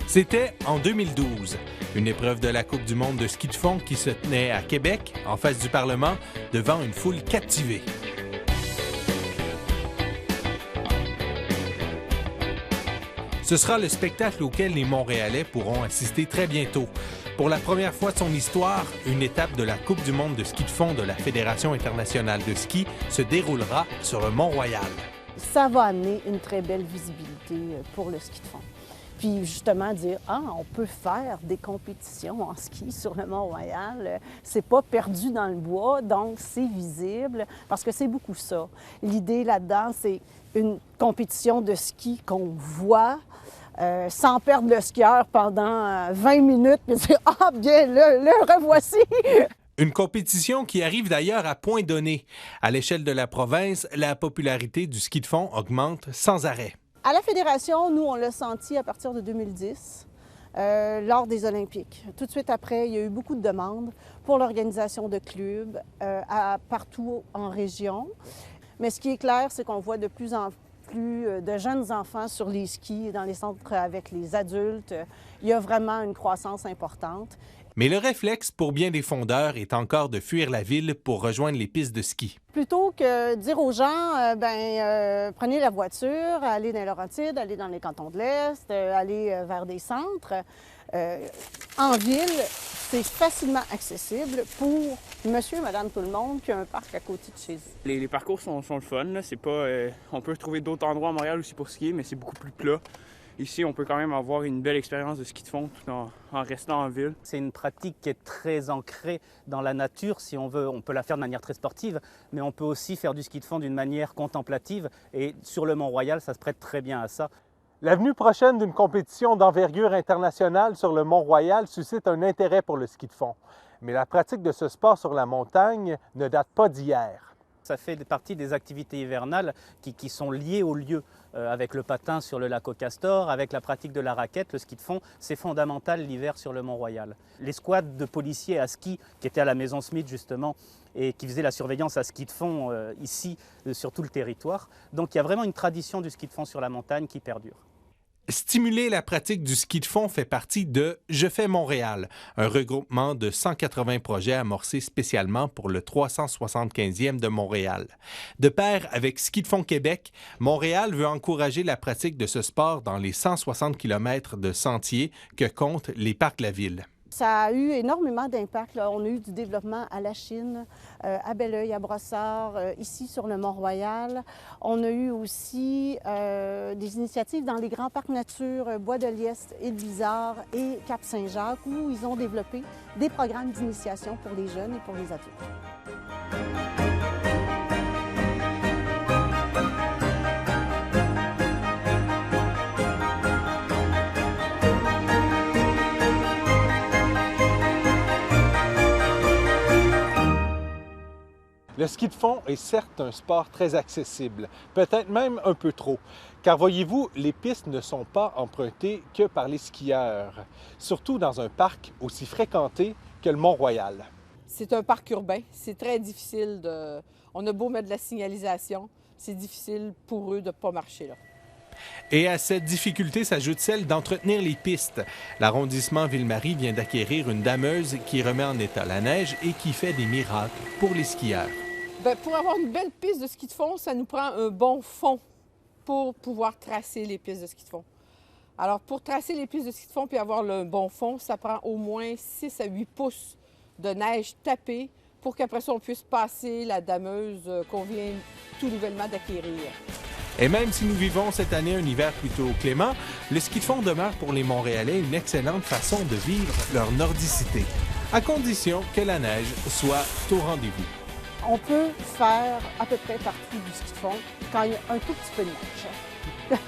C'était en 2012, une épreuve de la Coupe du monde de ski de fond qui se tenait à Québec, en face du Parlement, devant une foule captivée. Ce sera le spectacle auquel les Montréalais pourront assister très bientôt. Pour la première fois de son histoire, une étape de la Coupe du monde de ski de fond de la Fédération internationale de ski se déroulera sur le Mont-Royal. Ça va amener une très belle visibilité pour le ski de fond. Puis justement dire, on peut faire des compétitions en ski sur le Mont-Royal, c'est pas perdu dans le bois, donc c'est visible, parce que c'est beaucoup ça. L'idée là-dedans, c'est une compétition de ski qu'on voit, sans perdre le skieur pendant 20 minutes, puis dire « Ah, bien, le revoici! » Une compétition qui arrive d'ailleurs à point donné. À l'échelle de la province, la popularité du ski de fond augmente sans arrêt. À la Fédération, nous, on l'a senti à partir de 2010, lors des Olympiques. Tout de suite après, il y a eu beaucoup de demandes pour l'organisation de clubs partout en région. Mais ce qui est clair, c'est qu'on voit de plus en plus de jeunes enfants sur les skis, dans les centres avec les adultes. Il y a vraiment une croissance importante. Mais le réflexe pour bien des fondeurs est encore de fuir la ville pour rejoindre les pistes de ski. Plutôt que dire aux gens, prenez la voiture, allez dans les Laurentides, allez dans les cantons de l'Est, allez vers des centres. En ville, c'est facilement accessible pour monsieur et madame tout le monde qui a un parc à côté de chez eux. Les parcours sont le fun. Là. C'est pas, on peut trouver d'autres endroits à Montréal aussi pour skier, mais c'est beaucoup plus plat. Ici, on peut quand même avoir une belle expérience de ski de fond tout en restant en ville. C'est une pratique qui est très ancrée dans la nature, si on veut. On peut la faire de manière très sportive, mais on peut aussi faire du ski de fond d'une manière contemplative. Et sur le Mont-Royal, ça se prête très bien à ça. La venue prochaine d'une compétition d'envergure internationale sur le Mont-Royal suscite un intérêt pour le ski de fond. Mais la pratique de ce sport sur la montagne ne date pas d'hier. Ça fait partie des activités hivernales qui sont liées au lieu. Avec le patin sur le lac au Castor, avec la pratique de la raquette, le ski de fond, c'est fondamental l'hiver sur le Mont-Royal. Les squads de policiers à ski qui étaient à la Maison Smith justement et qui faisaient la surveillance à ski de fond ici sur tout le territoire. Donc il y a vraiment une tradition du ski de fond sur la montagne qui perdure. Stimuler la pratique du ski de fond fait partie de Je fais Montréal, un regroupement de 180 projets amorcés spécialement pour le 375e de Montréal. De pair avec Ski de fond Québec, Montréal veut encourager la pratique de ce sport dans les 160 km de sentiers que comptent les parcs de la ville. Ça a eu énormément d'impact. On a eu du développement à la Chine, à Belleuil, à Brossard, ici sur le Mont-Royal. On a eu aussi des initiatives dans les grands parcs nature, Bois de Liesse, Île-Bizarre et Cap-Saint-Jacques, où ils ont développé des programmes d'initiation pour les jeunes et pour les adultes. Le ski de fond est certes un sport très accessible, peut-être même un peu trop, car voyez-vous, les pistes ne sont pas empruntées que par les skieurs, surtout dans un parc aussi fréquenté que le Mont-Royal. C'est un parc urbain, c'est très difficile de... On a beau mettre de la signalisation, c'est difficile pour eux de ne pas marcher là. Et à cette difficulté s'ajoute celle d'entretenir les pistes. L'arrondissement Ville-Marie vient d'acquérir une dameuse qui remet en état la neige et qui fait des miracles pour les skieurs. Bien, pour avoir une belle piste de ski de fond, ça nous prend un bon fond pour pouvoir tracer les pistes de ski de fond. Alors, pour tracer les pistes de ski de fond puis avoir le bon fond, ça prend au moins 6 à 8 pouces de neige tapée pour qu'après ça, on puisse passer la dameuse qu'on vient tout nouvellement d'acquérir. Et même si nous vivons cette année un hiver plutôt clément, le ski de fond demeure pour les Montréalais une excellente façon de vivre leur nordicité, à condition que la neige soit au rendez-vous. On peut faire à peu près partie du ski de fond quand il y a un tout petit peu de neige.